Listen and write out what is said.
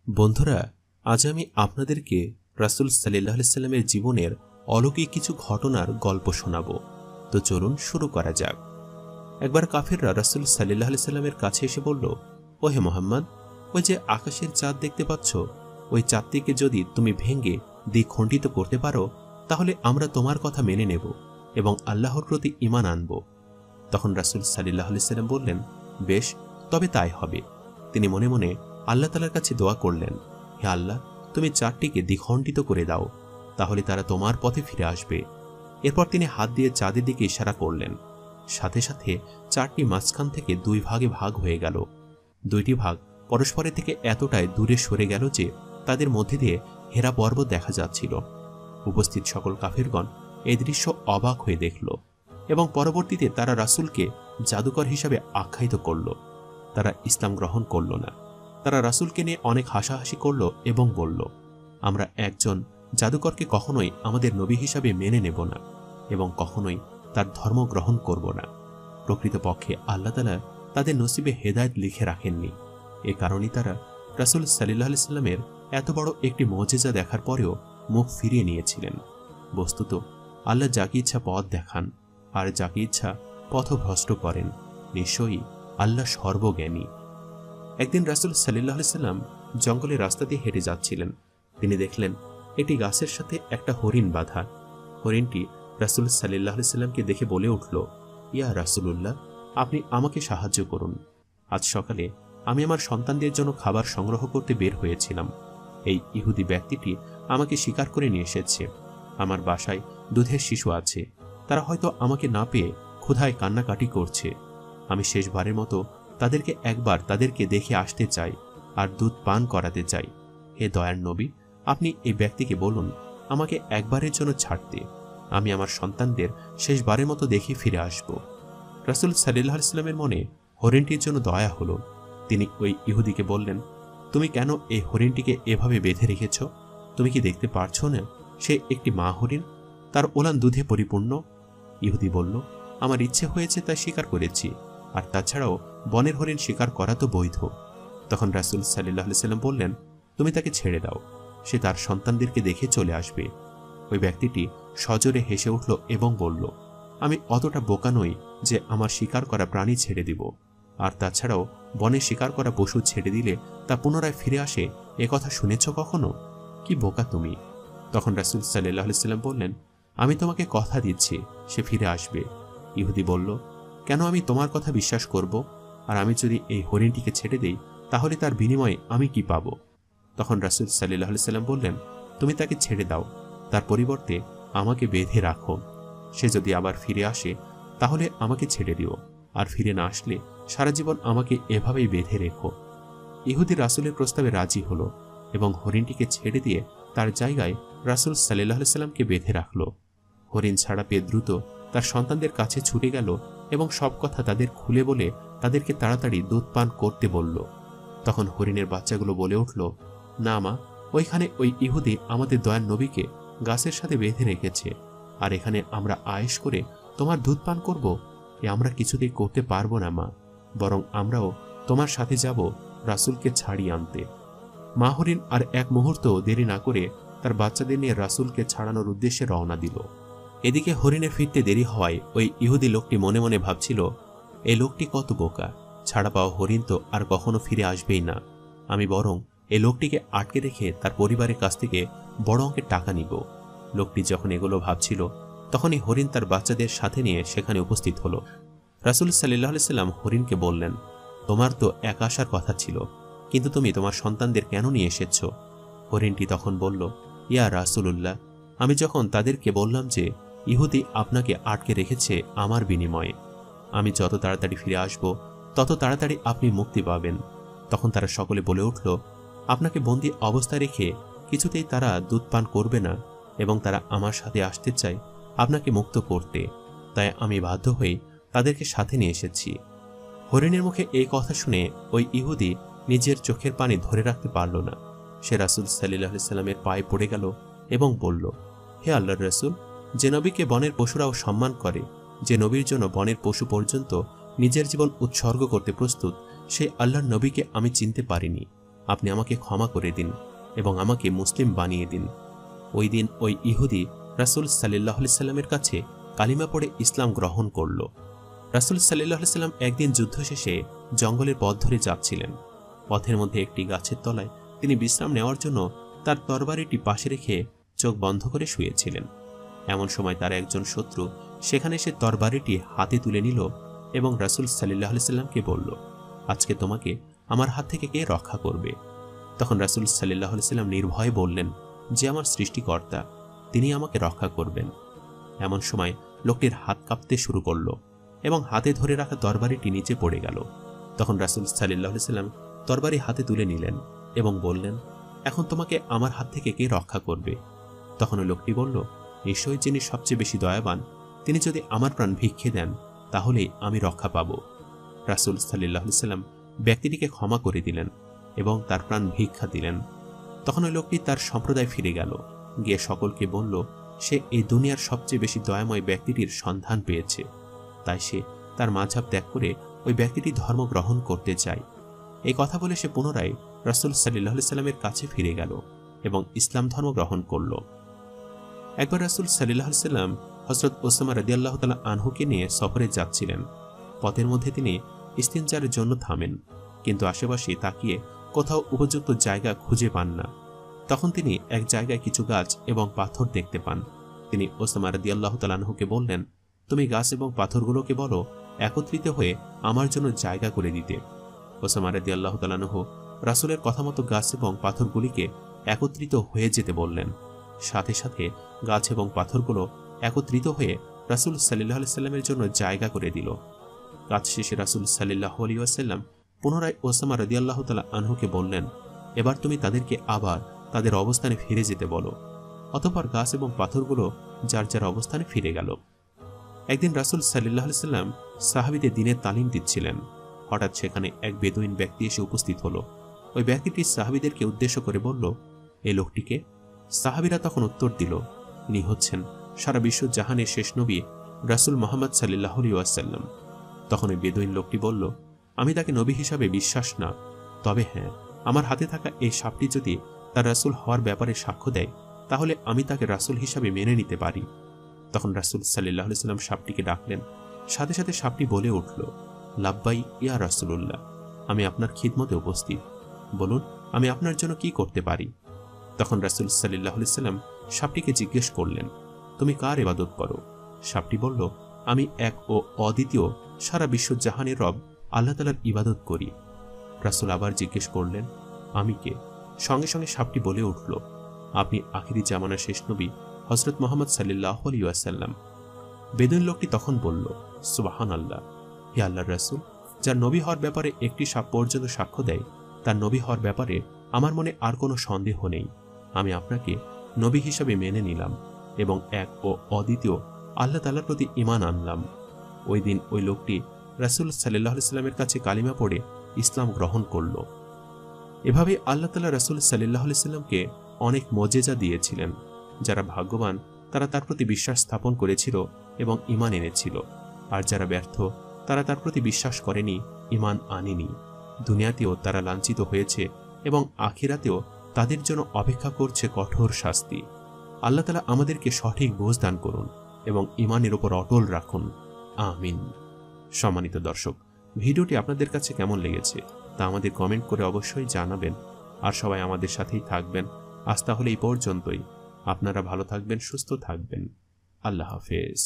বন্ধুরা, আজ আমি আপনাদেরকে রাসূল সাল্লাল্লাহু আলাইহি সাল্লামের জীবনের অলৌকিক কিছু ঘটনার গল্প শোনাব। তো চলুন শুরু করা যাক। একবার কাফিররা রাসূল সাল্লাল্লাহু আলাইহি সাল্লামের কাছে এসে বলল, ও হে মুহাম্মদ, ওই যে আকাশের চাঁদ দেখতে পাচ্ছ, ওই চাঁদটিকে যদি তুমি ভেঙে দ্বিখণ্ডিত করতে পারো তাহলে আমরা তোমার কথা মেনে নেব এবং আল্লাহর প্রতি ঈমান আনব। তখন রাসূল সাল্লাল্লাহু আলাইহি সাল্লাম বললেন, বেশ, তবে তাই হবে। তিনি মনে মনে আল্লাহ তাআলার কাছে দোয়া করলেন, হে আল্লাহ, তুমি চাঁদটিকে দ্বিখণ্ডিত করে দাও, তাহলে তারা তোমার পথে ফিরে আসবে। এরপর তিনি হাত দিয়ে চাঁদের দিকে ইশারা করলেন। সাথে সাথে চাঁদটি মাঝখান থেকে দুই ভাগে ভাগ হয়ে গেল। দুইটি ভাগ পরস্পরের থেকে এতটাই দূরে সরে গেল যে তাদের মধ্যে দিয়ে হেরা পর্বত দেখা যাচ্ছিল। উপস্থিত সকল কাফিরগণ এই দৃশ্য অবাক হয়ে দেখল এবং পরবর্তীতে তারা রাসূলকে জাদুকর হিসাবে আখ্যায়িত করল। তারা ইসলাম গ্রহণ করল না। তারা রাসূলকে নিয়ে অনেক হাসাহাসি করল এবং বলল, আমরা একজন জাদুকরকে কখনোই আমাদের নবী হিসাবে মেনে নেব না এবং কখনোই তার ধর্ম গ্রহণ করব না। প্রকৃতপক্ষে আল্লাহ তাআলা তাদের নসিবে হেদায়েত লিখে রাখেননি। এ কারণেই তারা রাসূল সাল্লাল্লাহু আলাইহি সাল্লামের এত বড় একটি মুজিজা দেখার পরেও মুখ ফিরিয়ে নিয়েছিলেন। বস্তুত আল্লাহ যাকে ইচ্ছা পথ দেখান আর যাকে ইচ্ছা পথভ্রষ্ট করেন। নিশ্চয়ই আল্লাহ সর্বজ্ঞানী। একদিন রাসূল সাল্লাল্লাহু আলাইহি সাল্লাম জঙ্গলের রাস্তা দিয়ে হেঁটে যাচ্ছিলেন। তিনি দেখলেন একটি গাছের সাথে একটা হরিণ বাঁধা। হরিণটি রাসূল সাল্লাল্লাহু আলাইহি সাল্লামকে দেখে বলে উঠল, ইয়া রাসূলুল্লাহ, আপনি আমাকে সাহায্য করুন। আজ সকালে আমি আমার সন্তানদের জন্য খাবার সংগ্রহ করতে বের হয়েছিলাম। এই ইহুদি ব্যক্তিটি আমাকে শিকার করে নিয়ে এসেছে। আমার বাসায় দুধের শিশু আছে। তারা হয়তো আমাকে না পেয়ে ক্ষুধায় কান্নাকাটি করছে। আমি শেষবারের মতো তাদেরকে একবার তাদেরকে দেখে আসতে চাই আর দুধ পান করাতে চাই। হে দয়ার নবী, আপনি এই ব্যক্তিকে বলুন আমাকে একবারের জন্য ছাড়তে। আমি আমার সন্তানদের শেষবারের মতো দেখে ফিরে আসব। রাসূল সাল্লাল্লাহু আলাইহি সাল্লামের মনে হরিণটির জন্য দয়া হলো। তিনি ওই ইহুদিকে বললেন, তুমি কেন এই হরিণটিকে এভাবে বেঁধে রেখেছ? তুমি কি দেখতে পারছো না সে একটি মা হরিণ? তার ওলান দুধে পরিপূর্ণ। ইহুদি বলল, আমার ইচ্ছে হয়েছে তাই শিকার করেছি, আর তাছাড়াও বনের হরিণ শিকার করা তো বৈধ। তখন রাসূল সাল্লাল্লাহু আলাইহি সাল্লাম বললেন, তুমি তাকে ছেড়ে দাও, সে তার সন্তানদেরকে দেখে চলে আসবে। ওই ব্যক্তিটি সজোরে হেসে উঠল এবং বলল, আমি অতটা বোকা নই যে আমার শিকার করা প্রাণী ছেড়ে দিব। আর তাছাড়াও বনে শিকার করা পশু ছেড়ে দিলে তা পুনরায় ফিরে আসে, এ কথা শুনেছ কখনো? কি বোকা তুমি। তখন রাসূল সাল্লাল্লাহু আলাইহি সাল্লাম বললেন, আমি তোমাকে কথা দিচ্ছি সে ফিরে আসবে। ইহুদি বলল, কেন আমি তোমার কথা বিশ্বাস করব? আর আমি যদি এই হরিণটিকে ছেড়ে দেই তাহলে তার বিনিময়ে আমি কি পাব? তখন রাসূল সাল্লাল্লাহু আলাইহি সাল্লাম বললেন, তুমি তাকে ছেড়ে দাও, তার পরিবর্তে আমাকে বেঁধে রাখো। সে যদি আবার ফিরে আসে তাহলে আমাকে ছেড়ে দিও, আর ফিরে না আসলে সারা জীবন আমাকে এভাবেই বেঁধে রেখো। ইহুদি রাসূলের প্রস্তাবে রাজি হলো এবং হরিণটিকে ছেড়ে দিয়ে তার জায়গায় রাসূল সাল্লাল্লাহু আলাইহি সাল্লামকে বেঁধে রাখল। হরিণ ছাড়া পেয়ে দ্রুত তার সন্তানদের কাছে ছুটে গেল এবং সব কথা তাদের খুলে বলে তাদেরকে তাড়াতাড়ি দুধ পান করতে বলল। তখন হরিণের বাচ্চাগুলো বলে উঠল, না মা, ওইখানে ওই ইহুদি আমাদের দয়ার নবীকে গাছের সাথে বেঁধে রেখেছে, আর এখানে আমরা আয়েশ করে তোমার দুধ পান করব? এ আমরা কিছুতেই করতে পারবো না মা, বরং আমরাও তোমার সাথে যাব রাসূলকে ছাড়িয়ে আনতে। মা হরিণ আর এক মুহূর্ত দেরি না করে তার বাচ্চাদের নিয়ে রাসূলকে ছাড়ানোর উদ্দেশ্যে রওনা দিল। এদিকে হরিণের ফিরতে দেরি হওয়ায় ওই ইহুদি লোকটি মনে মনে ভাবছিল, এই লোকটি কত বোকা, ছাড়া পাওয়া হরিণ তো আর কখনো ফিরে আসবেই না। আমি বরং এই লোকটিকে আটকে রেখে তার পরিবারের কাছ থেকে বড় অঙ্কের টাকা নিব। লোকটি যখন এগুলো ভাবছিল তখনই হরিণ তার বাচ্চাদের সাথে নিয়ে সেখানে উপস্থিত হলো। রাসূল সাল্লাল্লাহু আলাইহি সাল্লাম হরিণকে বললেন, তোমার তো এক আসার কথা ছিল, কিন্তু তুমি তোমার সন্তানদের কেন নিয়ে এসেছ? হরিণটি তখন বলল, ইয়া রাসূলুল্লাহ, আমি যখন তাদেরকে বললাম যে ইহুদি আপনাকে আটকে রেখেছে আমার বিনিময়ে, আমি যত তাড়াতাড়ি ফিরে আসব তত তাড়াতাড়ি আপনি মুক্তি পাবেন, তখন তারা সকলে বলে উঠল, আপনাকে বন্দী অবস্থায় রেখে কিছুতেই তারা দুধ পান করবে না এবং তারা আমার সাথে আসতে চায় আপনাকে মুক্ত করতে, তাই আমি বাধ্য হয়ে তাদেরকে সাথে নিয়ে এসেছি। হরিণের মুখে এই কথা শুনে ওই ইহুদি নিজের চোখের পানি ধরে রাখতে পারল না। সে রাসূল সাল্লাল্লাহু আলাইহি সাল্লামের পায়ে পড়ে গেল এবং বলল, হে আল্লাহর রাসূল, যে নবীকে বনের পশুরাও সম্মান করে, যে নবীর জন্য বনের পশু পর্যন্ত নিজের জীবন উৎসর্গ করতে প্রস্তুত, সেই আল্লাহর নবীকে আমি চিনতে পারিনি। আপনি আমাকে ক্ষমা করে দিন এবং আমাকে মুসলিম বানিয়ে দিন। ওই দিন ওই ইহুদি রাসূল সাল্লাল্লাহু আলাইহি সাল্লামের কাছে কালিমা পড়ে ইসলাম গ্রহণ করল। রাসূল সাল্লাল্লাহু আলাইহি সাল্লাম একদিন যুদ্ধ শেষে জঙ্গলের পথ ধরে যাচ্ছিলেন। পথের মধ্যে একটি গাছের তলায় তিনি বিশ্রাম নেওয়ার জন্য তার তরবারিটি পাশে রেখে চোখ বন্ধ করে শুয়েছিলেন। এমন সময় তার একজন শত্রু সেখানে এসে তরবারিটি হাতে তুলে নিল এবং রাসূল সাল্লাল্লাহু আলাইহি সাল্লামকে বলল, আজকে তোমাকে আমার হাত থেকে কে রক্ষা করবে? তখন রাসূল সাল্লাল্লাহু আলাইহি সাল্লাম নির্ভয়ে বললেন যে আমার সৃষ্টিকর্তা, তিনি আমাকে রক্ষা করবেন। এমন সময় লোকটির হাত কাঁপতে শুরু করল এবং হাতে ধরে রাখা তরবারিটি নিচে পড়ে গেল। তখন রাসূল সাল্লাল্লাহু আলাইহি সাল্লাম তরবারি হাতে তুলে নিলেন এবং বললেন, এখন তোমাকে আমার হাত থেকে কে রক্ষা করবে? তখন ওই লোকটি বলল, নিশ্চয়ই যিনি সবচেয়ে বেশি দয়াবান, তিনি যদি আমার প্রাণ ভিক্ষে দেন তাহলেই আমি রক্ষা পাব। রাসূল সাল্লাল্লাহু আলাইহি সাল্লাম ব্যক্তিটিকে ক্ষমা করে দিলেন এবং তার প্রাণ ভিক্ষা দিলেন। তখন ওই লোকটি তার সম্প্রদায় ফিরে গেল, গিয়ে সকলকে বলল সে এই দুনিয়ার সবচেয়ে বেশি দয়াময় ব্যক্তিটির সন্ধান পেয়েছে। তাই সে তার মাযহাব ত্যাগ করে ওই ব্যক্তিটি ধর্ম গ্রহণ করতে চায়। এই কথা বলে সে পুনরায় রাসূল সাল্লাল্লাহু আলাইহি সাল্লামের কাছে ফিরে গেল এবং ইসলাম ধর্ম গ্রহণ করল। একবার রাসূল সাল্লাল্লাহু আলাইহি সাল্লাম হযরত ওসামা রাদিয়াল্লাহু তাআলা আনহুকে নিয়ে সফরে যাচ্ছিলেন। পথের মধ্যে তিনি ইস্তিনজারের জন্য থামেন, কিন্তু আশেপাশে তাকিয়ে কোথাও উপযুক্ত জায়গা খুঁজে পান না। তখন তিনি এক জায়গায় কিছু গাছ এবং পাথর দেখতে পান। তিনি ওসামা রাদিয়াল্লাহু তাআলা আনহুকে বললেন, তুমি গাছ এবং পাথরগুলোকে বলো একত্রিত হয়ে আমার জন্য জায়গা করে দিতে। ওসামা রাদিয়াল্লাহু তাআলা আনহু রাসূলের কথা মতো গাছ এবং পাথরগুলিকে একত্রিত হয়ে যেতে বললেন। সাথে সাথে গাছ এবং পাথরগুলো একত্রিত হয়ে রাসূল সাল্লাল্লাহু আলাইহি সাল্লামের জন্য জায়গা করে দিল। কাজ শেষে রাসূল সাল্লাল্লাহু আলাইহি ওয়াসাল্লাম পুনরায় ওসামা রাদিয়াল্লাহু তাআলা আনহুকে বললেন, এবার তুমি তাদেরকে আবার তাদের অবস্থানে ফিরে যেতে বলো। অতঃপর গাছ এবং পাথরগুলো যার যার অবস্থানে ফিরে গেল। একদিন রাসূল সাল্লাল্লাহু আলাইহি সাল্লাম সাহাবীদের দ্বীনের তালিম দিচ্ছিলেন। হঠাৎ সেখানে এক বেদুইন ব্যক্তি এসে উপস্থিত হলো। ওই ব্যক্তিটি সাহাবীদেরকে উদ্দেশ্য করে বলল, এই লোকটিকে? সাহাবীরা তখন উত্তর দিল, ইনি হচ্ছেন সারা বিশ্ব জাহানের শেষ নবী রাসূল মুহাম্মদ সাল্লাল্লাহু আলাইহি ওয়াসাল্লাম। তখন ওই বেদুইন লোকটি বলল, আমি তাকে নবী হিসাবে বিশ্বাস না, তবে হ্যাঁ, আমার হাতে থাকা এই সাপটি যদি তার রাসূল হওয়ার ব্যাপারে সাক্ষ্য দেয় তাহলে আমি তাকে রাসূল হিসাবে মেনে নিতে পারি। তখন রাসূল সাল্লাল্লাহু আলাইহি সাল্লাম সাপটিকে ডাকলেন। সাথে সাথে সাপটি বলে উঠল, লাব্বাই ইয়া রাসূলুল্লাহ, আমি আপনার খিদমতে উপস্থিত, বলুন আমি আপনার জন্য কি করতে পারি। তখন রাসূল সাল্লাল্লাহু আলাইহি সাল্লাম সাপটিকে জিজ্ঞেস করলেন, তুমি কার ইবাদত করো? সাপটি বলল, আমি এক ও অদ্বিতীয় সারা বিশ্ব জাহানের রব আল্লাহ তাআলার ইবাদত করি। রাসূল আবার জিজ্ঞেস করলেন, আমি কে? সঙ্গে সঙ্গে সাপটি বলে উঠল, আপনি আখিরি জামানার শেষ নবী হযরত মুহাম্মদ সাল্লাল্লাহু আলাইহি ওয়াসাল্লাম। বেদুইন লোকটি তখন বলল, সুবহানাল্লাহ, হে আল্লাহর রাসূল, যার নবী হওয়ার ব্যাপারে একটি সাপ পর্যন্ত সাক্ষ্য দেয় তার নবী হওয়ার ব্যাপারে আমার মনে আর কোনো সন্দেহ নেই। আমি আপনাকে নবী হিসাবে মেনে নিলাম এবং এক ও অদ্বিতীয় আল্লাহ তাআলার প্রতি ঈমান আনলাম। ওই দিন ওই লোকটি রাসূল সাল্লাল্লাহু আলাইহি সাল্লামের কাছে কালিমা পড়ে ইসলাম গ্রহণ করল। এভাবে আল্লাহ তাআলা রাসূল সাল্লাল্লাহু আলাইহি সাল্লামকে অনেক মুজিজা দিয়েছিলেন। যারা ভাগ্যবান তারা তার প্রতি বিশ্বাস স্থাপন করেছিল এবং ঈমান এনেছিল, আর যারা ব্যর্থ তারা তার প্রতি বিশ্বাস করেনি, ঈমান আনেনি। দুনিয়াতেও তারা লাঞ্ছিত হয়েছে এবং আখিরাতেও তাদের জন্য অপেক্ষা করছে কঠোর শাস্তি। আল্লাহ তাআলা আমাদেরকে সঠিক বোঝ দান করুন এবং ঈমানের উপর অটল রাখুন, আমিন। সম্মানিত দর্শক, ভিডিওটি আপনাদের কাছে কেমন লেগেছে তা আমাদের কমেন্ট করে অবশ্যই জানাবেন। আর সবাই আমাদের সাথেই থাকবেন। আজ তাহলে এই পর্যন্তই। আপনারা ভালো থাকবেন, সুস্থ থাকবেন। আল্লাহ হাফেজ।